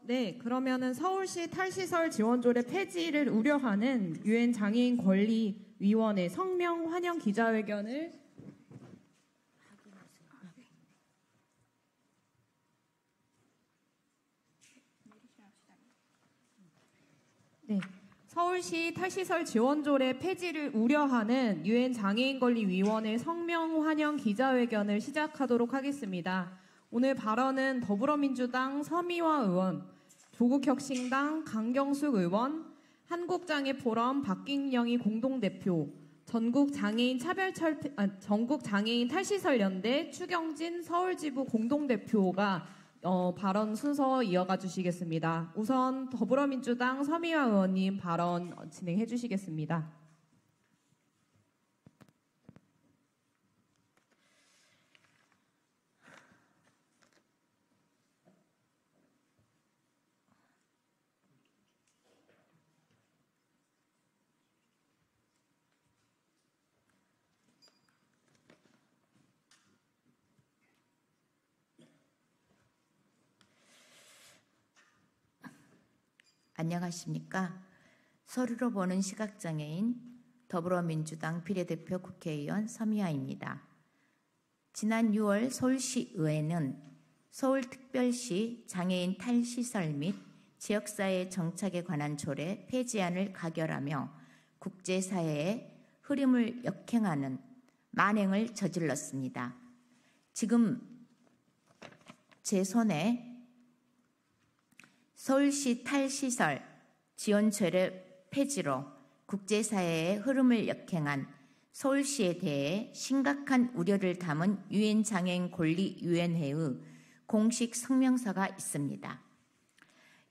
네. 그러면은 서울시 탈시설 지원조례 폐지를 우려하는 유엔 장애인 권리위원회 성명 환영 기자회견을 네. 서울시 탈시설 지원조례 폐지를 우려하는 유엔 장애인 권리위원회 성명 환영 기자회견을 시작하도록 하겠습니다. 오늘 발언은 더불어민주당 서미화 의원, 조국혁신당 강경숙 의원, 한국장애포럼 박긴영이 공동대표, 전국장애인 탈시설연대 추경진 서울지부 공동대표가 발언 순서 이어가 주시겠습니다. 우선 더불어민주당 서미화 의원님 발언 진행해 주시겠습니다. 안녕하십니까. 서류로 보는 시각장애인 더불어민주당 비례대표 국회의원 서미화입니다. 지난 6월 서울시의회는 서울특별시 장애인 탈시설 및 지역사회 정착에 관한 조례 폐지안을 가결하며 국제사회의 흐름을 역행하는 만행을 저질렀습니다. 지금 제 손에 서울시 탈시설 지원조례 폐지로 국제사회의 흐름을 역행한 서울시에 대해 심각한 우려를 담은 유엔 장애인 권리위원회의 공식 성명서가 있습니다.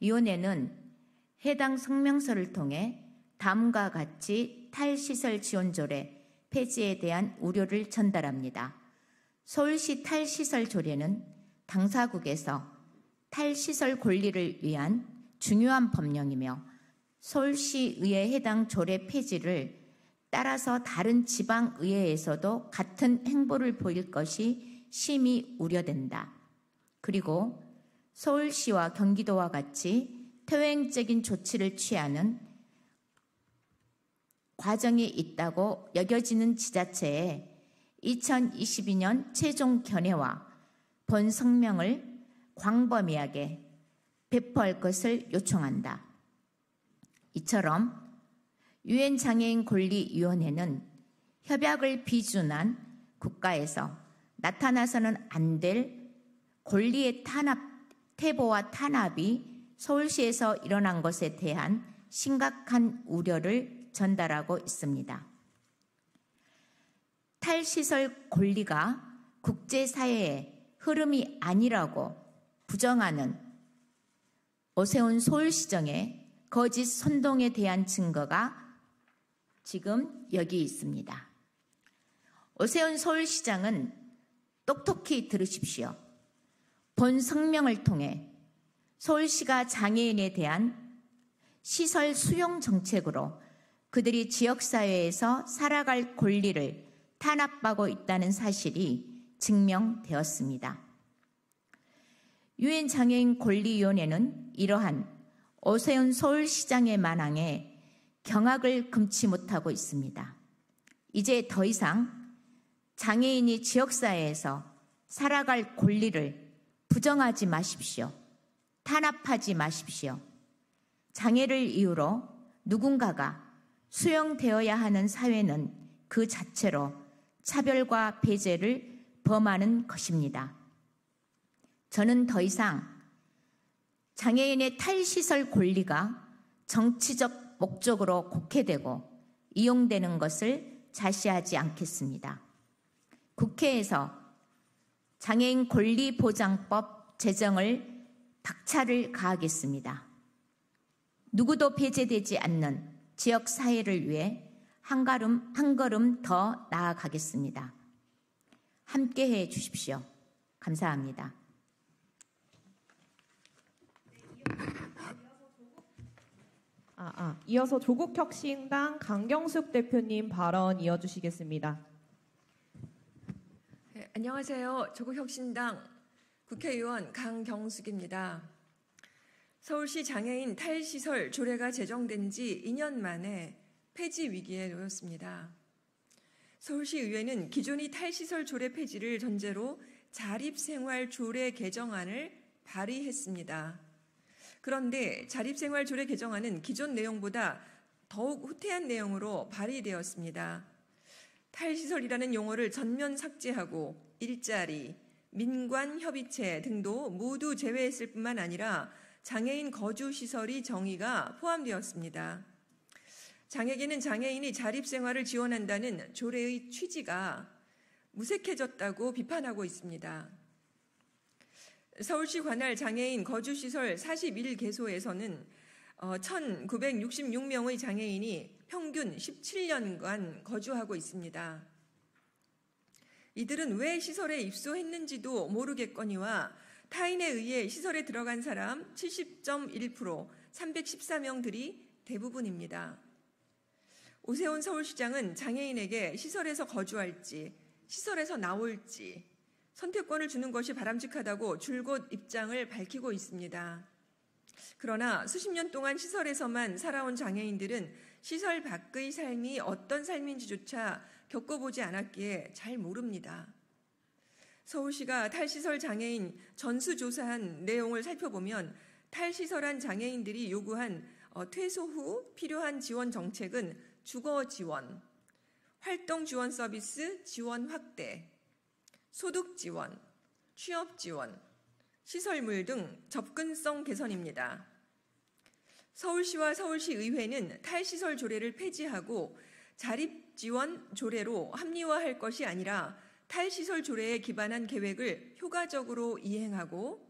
위원회는 해당 성명서를 통해 다음과 같이 탈시설 지원조례 폐지에 대한 우려를 전달합니다. 서울시 탈시설 조례는 당사국에서 탈시설 권리를 위한 중요한 법령이며 서울시의회 해당 조례 폐지를 따라서 다른 지방의회에서도 같은 행보를 보일 것이 심히 우려된다. 그리고 서울시와 경기도와 같이 퇴행적인 조치를 취하는 과정이 있다고 여겨지는 지자체에 2022년 최종 견해와 본 성명을 광범위하게 배포할 것을 요청한다. 이처럼 유엔 장애인 권리위원회는 협약을 비준한 국가에서 나타나서는 안 될 권리의 태보와 탄압이 서울시에서 일어난 것에 대한 심각한 우려를 전달하고 있습니다. 탈시설 권리가 국제사회의 흐름이 아니라고 부정하는 오세훈 서울시장의 거짓 선동에 대한 증거가 지금 여기 있습니다. 오세훈 서울시장은 똑똑히 들으십시오. 본 성명을 통해 서울시가 장애인에 대한 시설 수용 정책으로 그들이 지역사회에서 살아갈 권리를 탄압하고 있다는 사실이 증명되었습니다. 유엔 장애인 권리위원회는 이러한 오세훈 서울시장의 만행에 경악을 금치 못하고 있습니다. 이제 더 이상 장애인이 지역사회에서 살아갈 권리를 부정하지 마십시오. 탄압하지 마십시오. 장애를 이유로 누군가가 수용되어야 하는 사회는 그 자체로 차별과 배제를 범하는 것입니다. 저는 더 이상 장애인의 탈시설 권리가 정치적 목적으로 곡해되고 이용되는 것을 자시하지 않겠습니다. 국회에서 장애인 권리보장법 제정을 박차를 가하겠습니다. 누구도 배제되지 않는 지역사회를 위해 한 걸음 더 나아가겠습니다. 함께해 주십시오. 감사합니다. 이어서 조국혁신당 강경숙 대표님 발언 이어주시겠습니다. 네, 안녕하세요. 조국혁신당 국회의원 강경숙입니다. 서울시 장애인 탈시설 조례가 제정된 지 2년 만에 폐지 위기에 놓였습니다. 서울시의회는 기존의 탈시설 조례 폐지를 전제로 자립생활 조례 개정안을 발의했습니다. 그런데 자립생활 조례 개정안은 기존 내용보다 더욱 후퇴한 내용으로 발의되었습니다. 탈시설이라는 용어를 전면 삭제하고 일자리, 민관협의체 등도 모두 제외했을 뿐만 아니라 장애인 거주시설이 정의가 포함되었습니다. 장애계는 장애인이 자립생활을 지원한다는 조례의 취지가 무색해졌다고 비판하고 있습니다. 서울시 관할 장애인 거주시설 41개소에서는 1,966명의 장애인이 평균 17년간 거주하고 있습니다. 이들은 왜 시설에 입소했는지도 모르겠거니와 타인에 의해 시설에 들어간 사람 70.1%, 314명들이 대부분입니다. 오세훈 서울시장은 장애인에게 시설에서 거주할지, 시설에서 나올지 선택권을 주는 것이 바람직하다고 줄곧 입장을 밝히고 있습니다. 그러나 수십 년 동안 시설에서만 살아온 장애인들은 시설 밖의 삶이 어떤 삶인지조차 겪어보지 않았기에 잘 모릅니다. 서울시가 탈시설 장애인 전수조사한 내용을 살펴보면 탈시설한 장애인들이 요구한 퇴소 후 필요한 지원 정책은 주거 지원, 활동 지원 서비스 지원 확대, 소득 지원, 취업 지원, 시설물 등 접근성 개선입니다. 서울시와 서울시의회는 탈시설 조례를 폐지하고 자립지원 조례로 합리화할 것이 아니라 탈시설 조례에 기반한 계획을 효과적으로 이행하고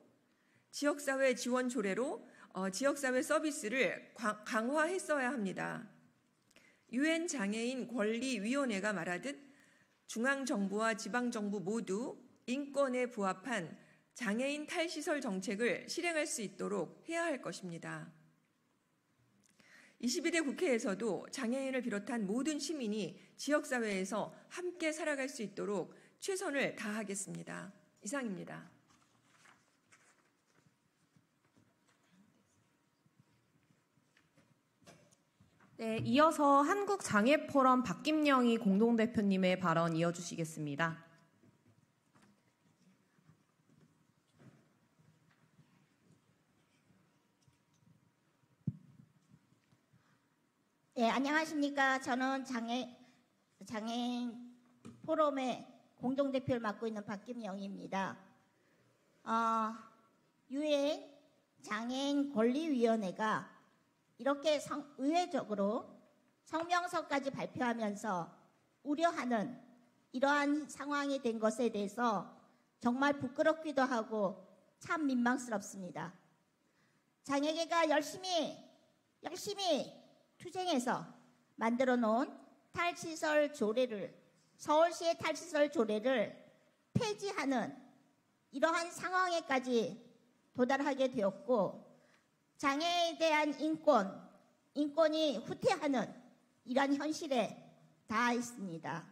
지역사회 지원 조례로 지역사회 서비스를 강화했어야 합니다. 유엔 장애인 권리위원회가 말하듯 중앙정부와 지방정부 모두 인권에 부합한 장애인 탈시설 정책을 실행할 수 있도록 해야 할 것입니다. 21대 국회에서도 장애인을 비롯한 모든 시민이 지역사회에서 함께 살아갈 수 있도록 최선을 다하겠습니다. 이상입니다. 네, 이어서 한국장애포럼 박김영희 공동대표님의 발언 이어주시겠습니다. 네, 안녕하십니까. 저는 장애인 포럼의 공동대표를 맡고 있는 박김영희입니다. 유엔 장애인 권리위원회가 이렇게 의회적으로 성명서까지 발표하면서 우려하는 이러한 상황이 된 것에 대해서 정말 부끄럽기도 하고 참 민망스럽습니다. 장애계가 열심히 투쟁해서 만들어 놓은 탈시설 조례를, 서울시의 탈시설 조례를 폐지하는 이러한 상황에까지 도달하게 되었고, 장애에 대한 인권이 후퇴하는 이러한 현실에 닿아 있습니다.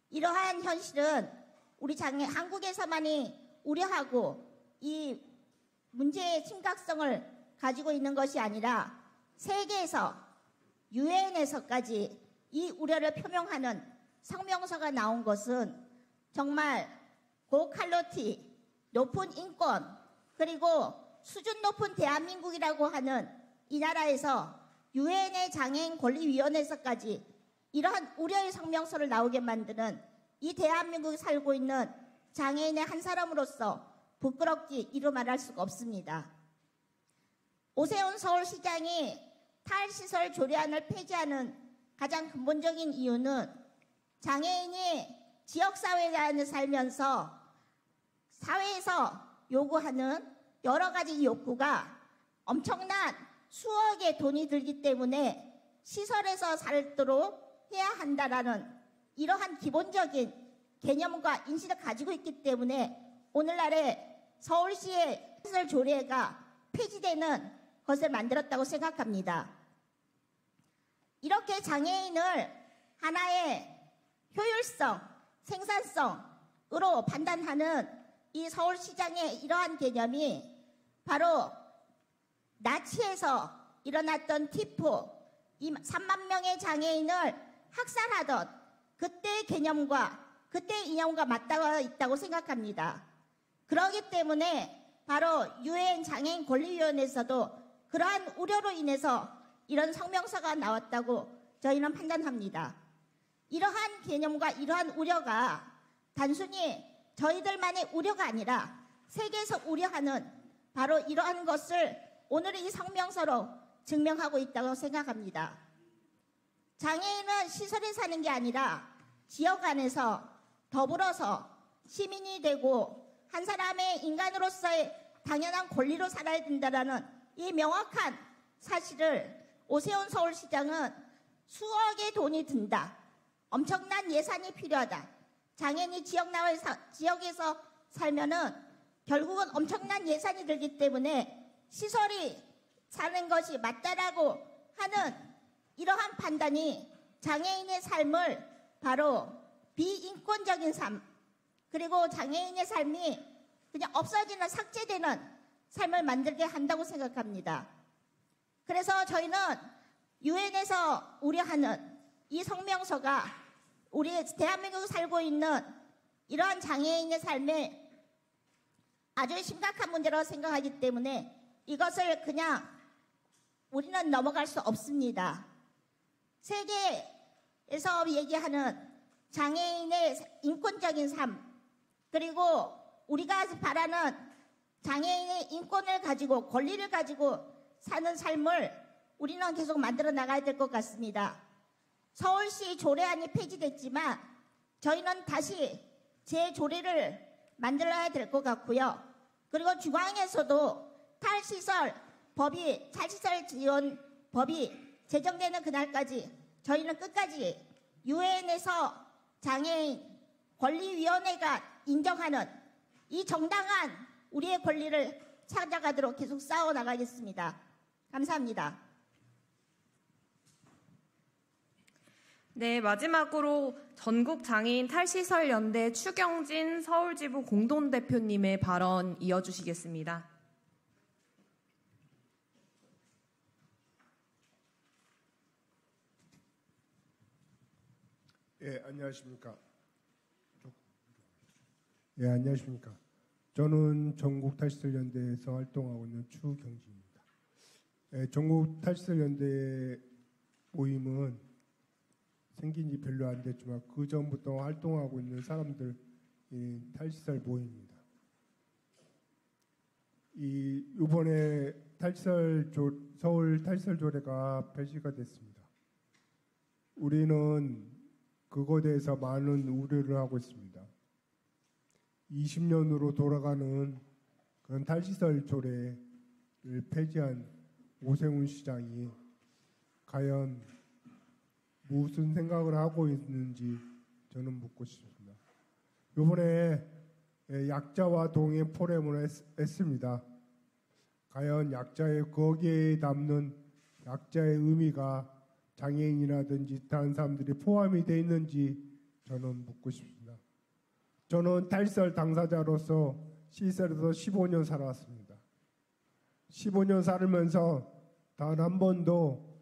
이러한 현실은 우리 한국에서만이 우려하고 이 문제의 심각성을 가지고 있는 것이 아니라 세계에서 유엔에서까지 이 우려를 표명하는 성명서가 나온 것은 정말 고퀄리티, 높은 인권, 그리고 수준 높은 대한민국이라고 하는 이 나라에서 유엔의 장애인 권리위원회에서까지 이러한 우려의 성명서를 나오게 만드는 이 대한민국에 살고 있는 장애인의 한 사람으로서 부끄럽지 이루 말할 수가 없습니다. 오세훈 서울시장이 탈시설 조례안을 폐지하는 가장 근본적인 이유는 장애인이 지역사회 안에 살면서 사회에서 요구하는 여러 가지 욕구가 엄청난 수억의 돈이 들기 때문에 시설에서 살도록 해야 한다라는 이러한 기본적인 개념과 인식을 가지고 있기 때문에 오늘날의 서울시의 시설 조례가 폐지되는 것을 만들었다고 생각합니다. 이렇게 장애인을 하나의 효율성, 생산성으로 판단하는 이 서울시장의 이러한 개념이 바로 나치에서 일어났던 티포, 이 3만 명의 장애인을 학살하던 그때의 개념과 그때의 이념과 맞닿아 있다고 생각합니다. 그렇기 때문에 바로 유엔 장애인 권리위원회에서도 그러한 우려로 인해서 이런 성명서가 나왔다고 저희는 판단합니다. 이러한 개념과 이러한 우려가 단순히 저희들만의 우려가 아니라 세계에서 우려하는 바로 이러한 것을 오늘 이 성명서로 증명하고 있다고 생각합니다. 장애인은 시설에 사는 게 아니라 지역 안에서 더불어서 시민이 되고 한 사람의 인간으로서의 당연한 권리로 살아야 된다는 이 명확한 사실을 오세훈 서울시장은 수억의 돈이 든다. 엄청난 예산이 필요하다. 장애인이 지역에서 살면은 결국은 엄청난 예산이 들기 때문에 시설이 사는 것이 맞다라고 하는 이러한 판단이 장애인의 삶을 바로 비인권적인 삶, 그리고 장애인의 삶이 그냥 없어지는 삭제되는 삶을 만들게 한다고 생각합니다. 그래서 저희는 유엔에서 우려하는 이 성명서가 우리 대한민국에 살고 있는 이러한 장애인의 삶에 아주 심각한 문제라고 생각하기 때문에 이것을 그냥 우리는 넘어갈 수 없습니다. 세계에서 얘기하는 장애인의 인권적인 삶, 그리고 우리가 바라는 장애인의 인권을 가지고 권리를 가지고 사는 삶을 우리는 계속 만들어 나가야 될 것 같습니다. 서울시 조례안이 폐지됐지만 저희는 다시 재조례를 만들어야 될 것 같고요. 그리고 중앙에서도 탈시설 지원 법이 제정되는 그날까지 저희는 끝까지 유엔에서 장애인 권리위원회가 인정하는 이 정당한 우리의 권리를 찾아가도록 계속 싸워나가겠습니다. 감사합니다. 네, 마지막으로 전국장애인 탈시설연대 추경진 서울지부 공동대표님의 발언 이어주시겠습니다. 안녕하십니까. 안녕하십니까. 저는 전국탈시설연대에서 활동하고 있는 추경진입니다. 전국탈시설연대 모임은 생긴 지 별로 안 됐지만 그 전부터 활동하고 있는 사람들 탈시설 모임입니다. 이번에 서울 탈시설 조례가 폐지가 됐습니다. 우리는 그거에 대해서 많은 우려를 하고 있습니다. 20년으로 돌아가는 그런 탈시설 조례를 폐지한 오세훈 시장이 과연 무슨 생각을 하고 있는지 저는 묻고 싶습니다. 이번에 약자와 동행 포럼을 했습니다. 과연 거기에 담는 약자의 의미가 장애인이라든지 다른 사람들이 포함이 되어 있는지 저는 묻고 싶습니다. 저는 탈시설 당사자로서 시설에서 15년 살아왔습니다. 15년 살면서 단 한 번도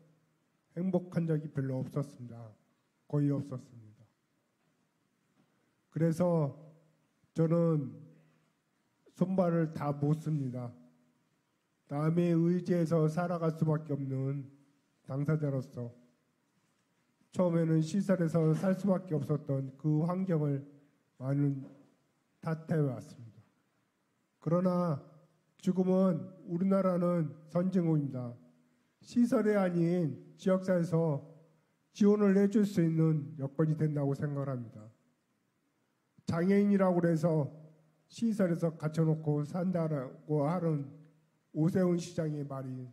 행복한 적이 별로 없었습니다. 거의 없었습니다. 그래서 저는 손발을 다 못 씁니다. 남의 의지에서 살아갈 수밖에 없는 당사자로서 처음에는 시설에서 살 수밖에 없었던 그 환경을 많은 탓해 왔습니다. 그러나 지금은 우리나라는 선진국입니다. 시설이 아닌 지역사회에서 지원을 해줄 수 있는 여건이 된다고 생각을 합니다. 장애인이라고 해서 시설에서 갇혀놓고 산다고 하는 오세훈 시장의 말이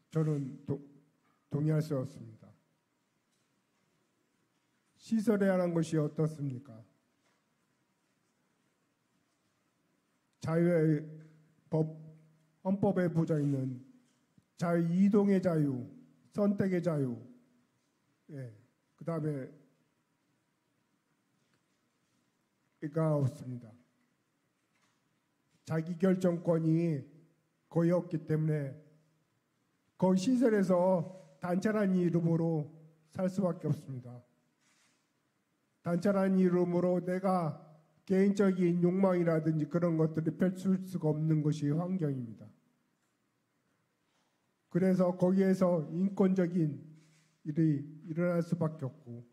저는 동의할 수 없습니다. 시설에 관한 것이 어떻습니까? 자유의 헌법에 부여 있는 이동의 자유, 선택의 자유, 그 다음에 가 없습니다. 자기 결정권이 거의 없기 때문에 그 시설에서 단체라는 이름으로 살 수밖에 없습니다. 단체라는 이름으로 내가 개인적인 욕망이라든지 그런 것들을 펼칠 수가 없는 것이 환경입니다. 그래서 거기에서 인권적인 일이 일어날 수밖에 없고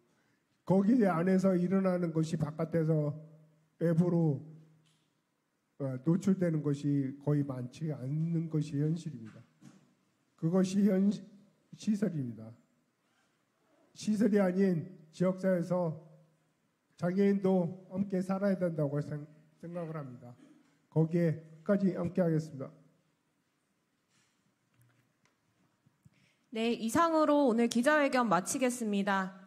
거기 안에서 일어나는 것이 바깥에서 외부로 노출되는 것이 거의 많지 않는 것이 현실입니다. 그것이 시설입니다. 시설이 아닌 지역사회에서 장애인도 함께 살아야 된다고 생각을 합니다. 거기에 끝까지 함께 하겠습니다. 네, 이상으로 오늘 기자회견 마치겠습니다.